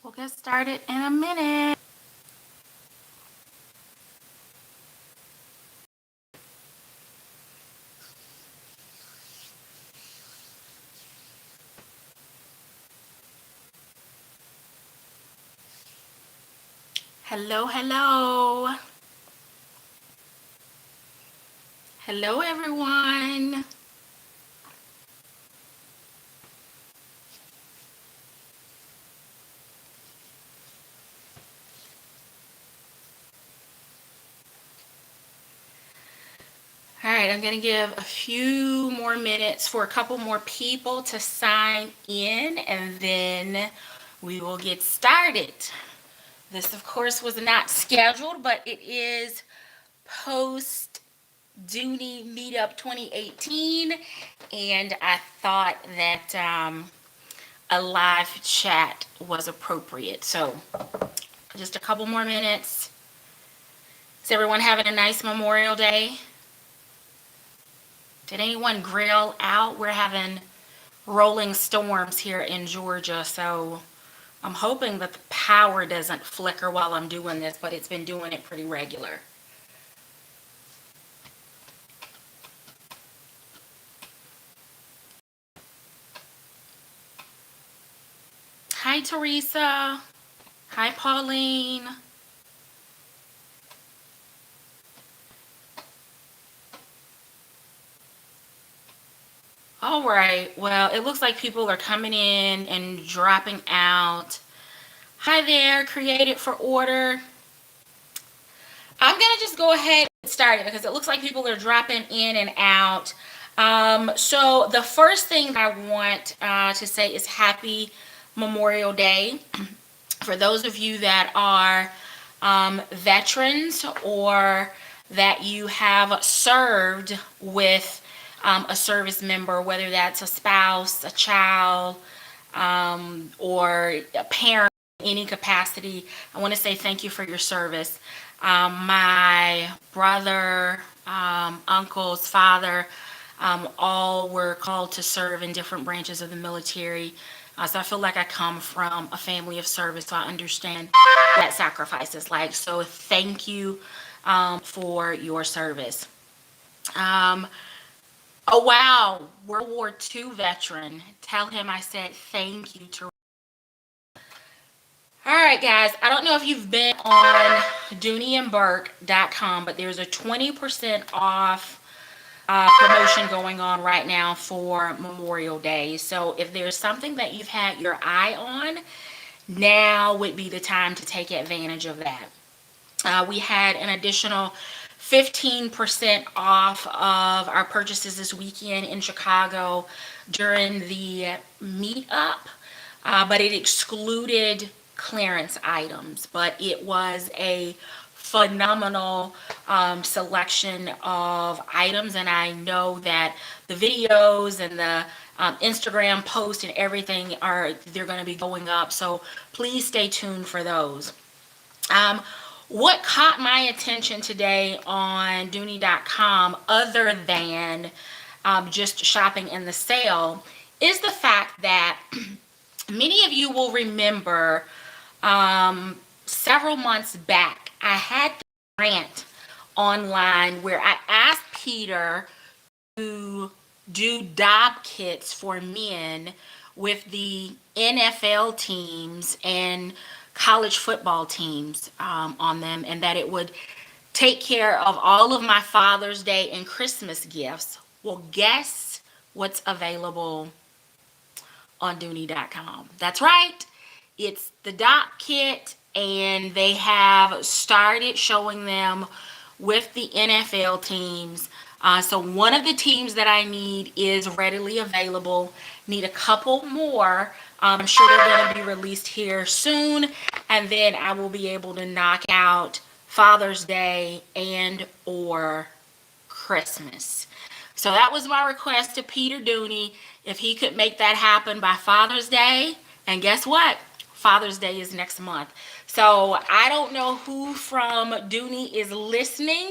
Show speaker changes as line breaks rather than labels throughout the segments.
We'll get started in a minute. Hello, hello. Hello, everyone. All right, I'm going to give a few more minutes for a couple more people to sign in, and then we will get started. This, of course, was not scheduled, but it is post Dooney Meetup 2018, and I thought that a live chat was appropriate. So just a couple more minutes. Is everyone having a nice Memorial Day? Did anyone grill out? We're having rolling storms here in Georgia, so I'm hoping that the power doesn't flicker while I'm doing this, but it's been doing it pretty regular. Hi, Teresa. Hi, Pauline. All right, well, it looks like people are coming in and dropping out. Hi there, Created for Order. I'm gonna just go ahead and start it because it looks like people are dropping in and out. So the first thing I want to say is Happy Memorial Day. For those of you that are veterans or that you have served with a service member, whether that's a spouse, a child, or a parent in any capacity, I want to say thank you for your service. My brother, uncles, father, all were called to serve in different branches of the military. So I feel like I come from a family of service, so I understand what sacrifice is like. So thank you for your service. Oh, wow. World War II veteran. Tell him I said thank you to. All right, guys. I don't know if you've been on DooneyandBourke.com, but there's a 20% off promotion going on right now for Memorial Day. So if there's something that you've had your eye on, now would be the time to take advantage of that. We had an additional 15% off of our purchases this weekend in Chicago during the meetup, but it excluded clearance items. But it was a phenomenal selection of items, and I know that the videos and the Instagram posts and everything they're going to be going up, so please stay tuned for those. What caught my attention today on Dooney.com, other than just shopping in the sale, is the fact that many of you will remember several months back, I had the rant online where I asked Peter to do dob kits for men with the NFL teams and college football teams on them, and that it would take care of all of my Father's Day and Christmas gifts. Well, guess what's available on Dooney.com? That's right. It's the dob kit, and they have started showing them with the NFL teams. So one of the teams that I need is readily available. Need a couple more. I'm sure they're going to be released here soon, and then I will be able to knock out Father's Day and or Christmas. So that was my request to Peter Dooney, if he could make that happen by Father's Day. And guess what? Father's Day is next month. So I don't know who from Dooney is listening,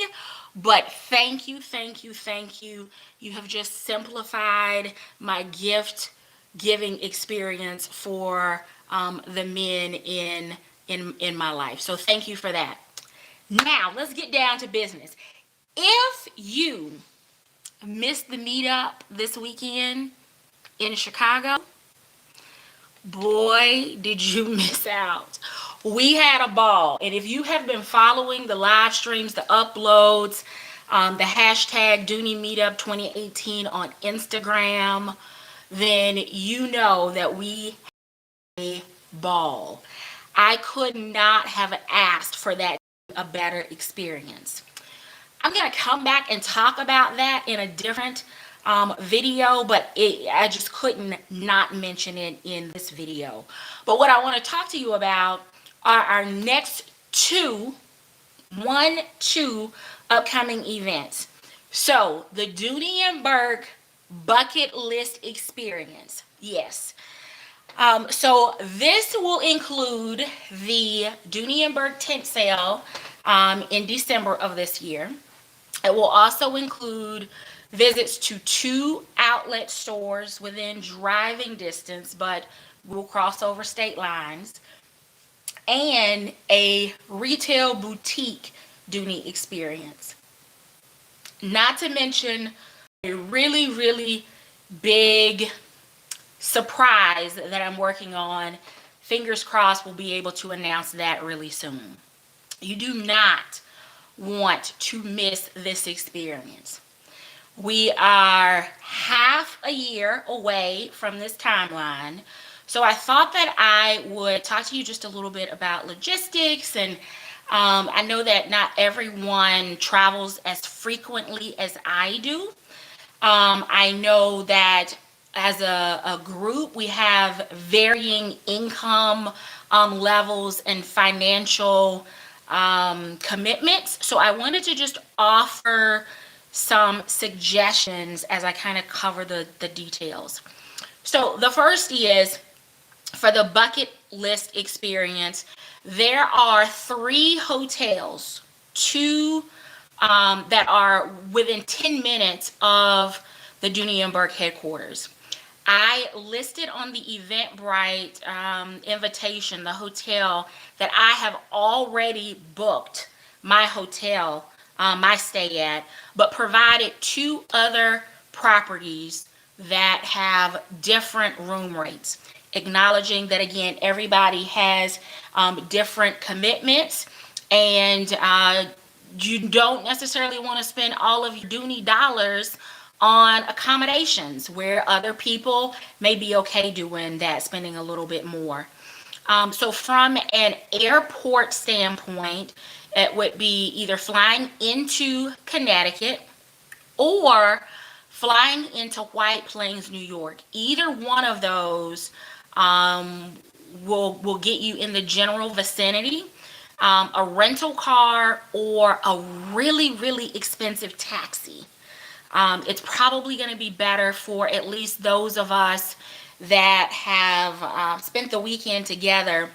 but thank you, thank you, thank you. You have just simplified my gift giving experience for the men in my life. So thank you for that. Now let's get down to business. If you missed the meetup this weekend in Chicago, boy, did you miss out. We had a ball. And if you have been following the live streams, the uploads, the hashtag Dooney Meetup 2018 on Instagram, then you know that we had a ball. I could not have asked for that a better experience. I'm going to come back and talk about that in a different video, but I just couldn't not mention it in this video. But what I want to talk to you about are our next two upcoming events. So the Dooney Bourke bucket list experience. Yes. So this will include the Dooney Bourke tent sale in December of this year. It will also include visits to 2 outlet stores within driving distance, but we'll cross over state lines, and a retail boutique Dooney experience. Not to mention a really, really big surprise that I'm working on. Fingers crossed we'll be able to announce that really soon. You do not want to miss this experience. We are half a year away from this timeline, so I thought that I would talk to you just a little bit about logistics. And I know that not everyone travels as frequently as I do. I know that as a group we have varying income levels and financial commitments. So I wanted to just offer some suggestions as I kind of cover the details. So the first is, for the bucket list experience, there are 3 hotels, 2 that are within 10 minutes of the Dooney Bourke headquarters. I listed on the Eventbrite invitation the hotel that I have already booked my hotel, my stay at, but provided 2 other properties that have different room rates, acknowledging that, again, everybody has different commitments, and you don't necessarily want to spend all of your Dooney dollars on accommodations where other people may be okay doing that, spending a little bit more. So from an airport standpoint, it would be either flying into Connecticut or flying into White Plains, New York. Either one of those will get you in the general vicinity. A rental car or a really, really expensive taxi. It's probably going to be better for at least those of us that have spent the weekend together,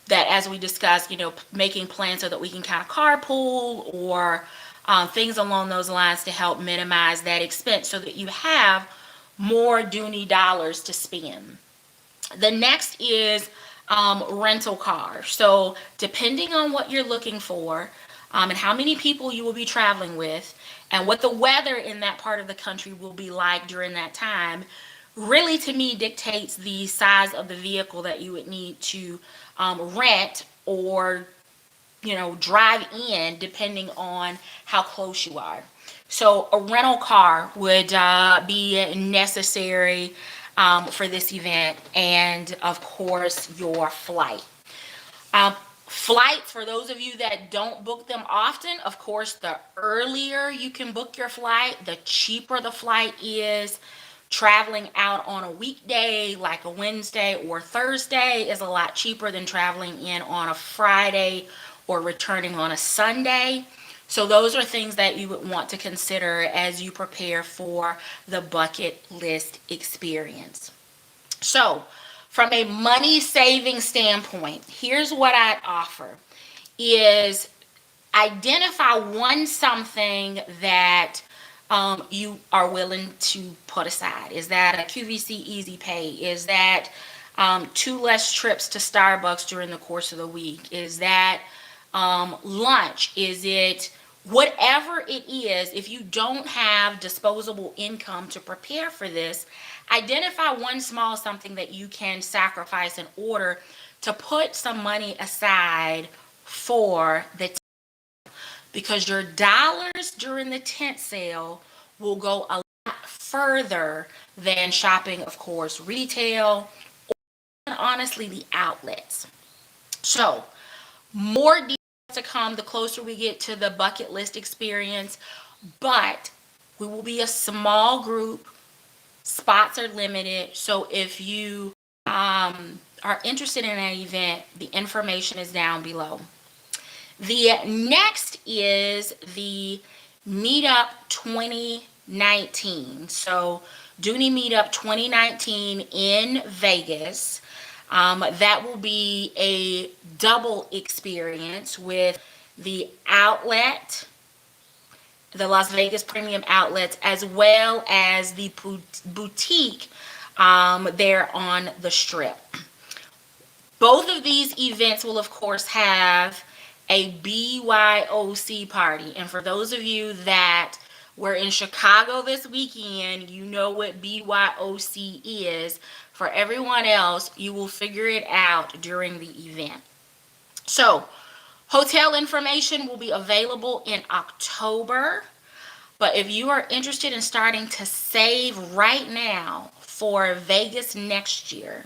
that, as we discussed, making plans so that we can kind of carpool or things along those lines to help minimize that expense so that you have more Dooney dollars to spend. The next is rental car. So depending on what you're looking for and how many people you will be traveling with and what the weather in that part of the country will be like during that time, really, to me, dictates the size of the vehicle that you would need to rent or drive in, depending on how close you are. So a rental car would be necessary for this event, and of course your flight. Flights, for those of you that don't book them often, of course, the earlier you can book your flight, the cheaper the flight is. Traveling out on a weekday like a Wednesday or Thursday is a lot cheaper than traveling in on a Friday or returning on a Sunday. So those are things that you would want to consider as you prepare for the bucket list experience. So from a money saving standpoint, here's what I'd offer is identify something that you are willing to put aside. Is that a QVC Easy Pay? Is that 2 less trips to Starbucks during the course of the week? Is that lunch? Is it whatever it is? If you don't have disposable income to prepare for this, identify one small something that you can sacrifice in order to put some money aside for the tent, because your dollars during the tent sale will go a lot further than shopping, of course, retail, and honestly the outlets. So more details to come the closer we get to the bucket list experience, but we will be a small group. Spots are limited, so if you are interested in an event, the information is down below. The next is the Meetup 2019. So Dooney Meetup 2019 in Vegas. That will be a double experience with the outlet, the Las Vegas Premium Outlets, as well as the boutique there on the Strip. Both of these events will, of course, have a BYOC party. And for those of you that were in Chicago this weekend, you know what BYOC is. For everyone else, you will figure it out during the event. So, hotel information will be available in October. But if you are interested in starting to save right now for Vegas next year,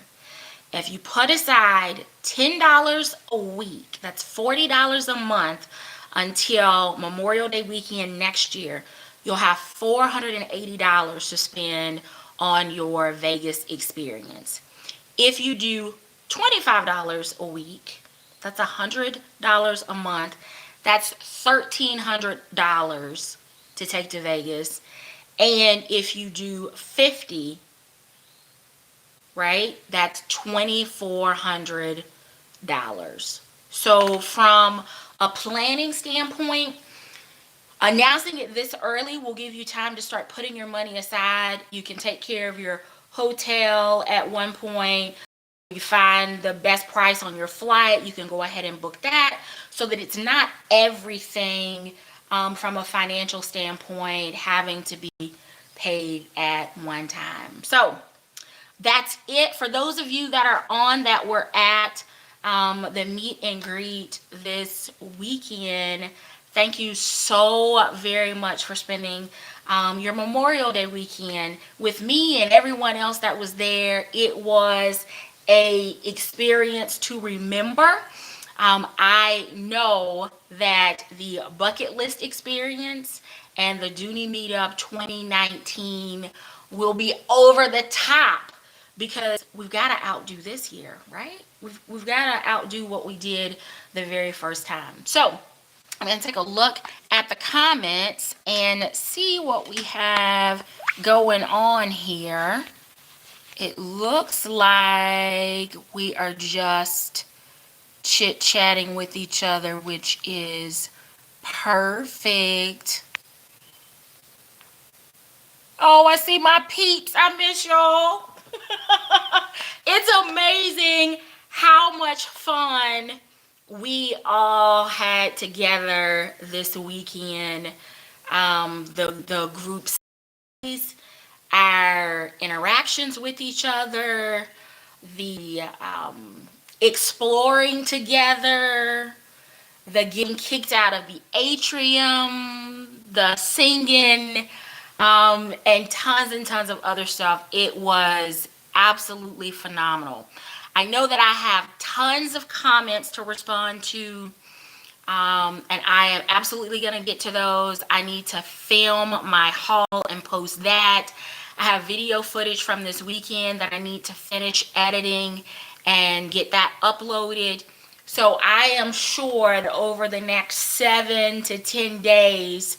if you put aside $10 a week, that's $40 a month until Memorial Day weekend next year, you'll have $480 to spend on your Vegas experience. If you do $25 a week, that's $100 a month. That's $1,300 to take to Vegas. And if you do 50, right, that's $2,400. So from a planning standpoint, announcing it this early will give you time to start putting your money aside. You can take care of your hotel at one point. You find the best price on your flight, you can go ahead and book that, so that it's not everything from a financial standpoint having to be paid at one time. So that's it. For those of you that are on that were at the meet and greet this weekend, thank you so very much for spending your Memorial Day weekend with me and everyone else that was there. It was a experience to remember. I know that the bucket list experience and the Dooney Meetup 2019 will be over the top, because we've got to outdo this year, right? We've got to outdo what we did the very first time. So I'm going to take a look at the comments and see what we have going on here. It looks like we are just chit-chatting with each other, which is perfect. Oh, I see my peeps. I miss y'all. It's amazing how much fun we all had together this weekend. The group studies, our interactions with each other, the exploring together, the getting kicked out of the atrium, the singing, and tons of other stuff. It was absolutely phenomenal. I know that I have tons of comments to respond to, and I am absolutely going to get to those. I need to film my haul and post that. I have video footage from this weekend that I need to finish editing and get that uploaded. So I am sure that over the next 7 to 10 days,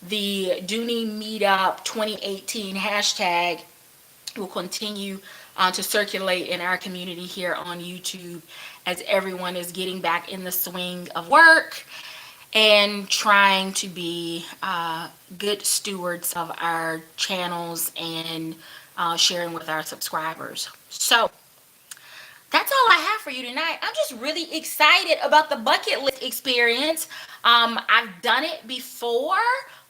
the Dooney Meetup 2018 hashtag will continue to circulate in our community here on YouTube, as everyone is getting back in the swing of work and trying to be good stewards of our channels and sharing with our subscribers. So that's all I have for you tonight. I'm just really excited about the bucket list experience. I've done it before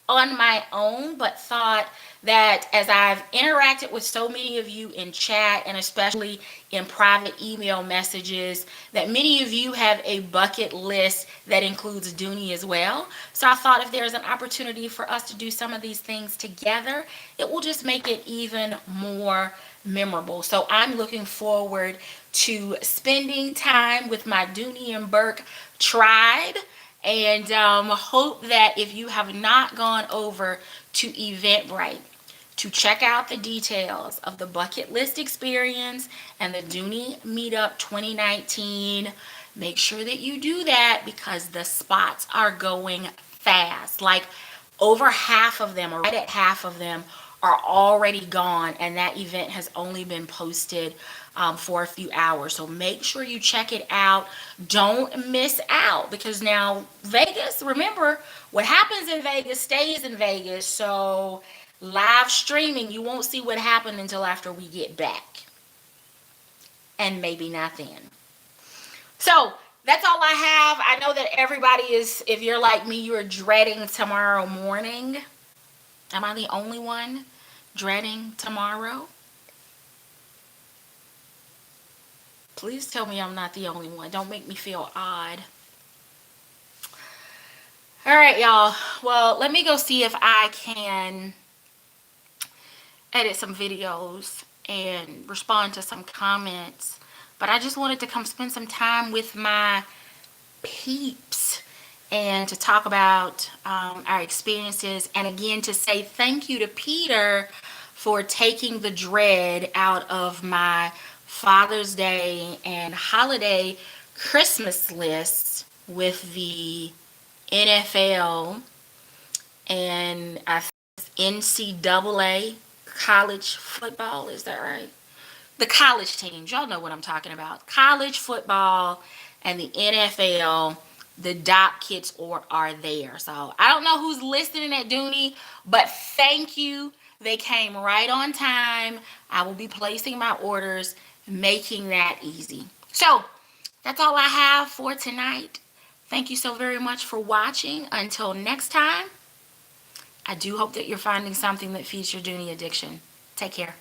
on my own, but thought that as I've interacted with so many of you in chat and especially in private email messages, that many of you have a bucket list that includes Dooney as well. So I thought if there's an opportunity for us to do some of these things together, it will just make it even more memorable. So I'm looking forward to spending time with my Dooney and Bourke tribe, and hope that if you have not gone over to Eventbrite to check out the details of the bucket list experience and the Dooney Meetup 2019, make sure that you do that, because the spots are going fast. Like, over half of them, or right at half of them, are already gone, and that event has only been posted for a few hours. So make sure you check it out. Don't miss out, because now Vegas, remember, what happens in Vegas stays in Vegas. So live streaming, you won't see what happened until after we get back, and maybe not then. So that's all I have. I know that everybody is, if you're like me, you're dreading tomorrow morning. Am I the only one dreading tomorrow? Please tell me I'm not the only one. Don't make me feel odd. All right, y'all. Well, let me go see if I can edit some videos and respond to some comments. But I just wanted to come spend some time with my peeps and to talk about our experiences, and again to say thank you to Peter for taking the dread out of my Father's Day and holiday Christmas list with the NFL and I think NCAA college football. Is that right? The college teams. Y'all know what I'm talking about. College football and the NFL. The doc kits are there. So I don't know who's listening at Dooney, but thank you. They came right on time. I will be placing my orders, making that easy. So that's all I have for tonight. Thank you so very much for watching. Until next time, I do hope that you're finding something that feeds your Dooney addiction. Take care.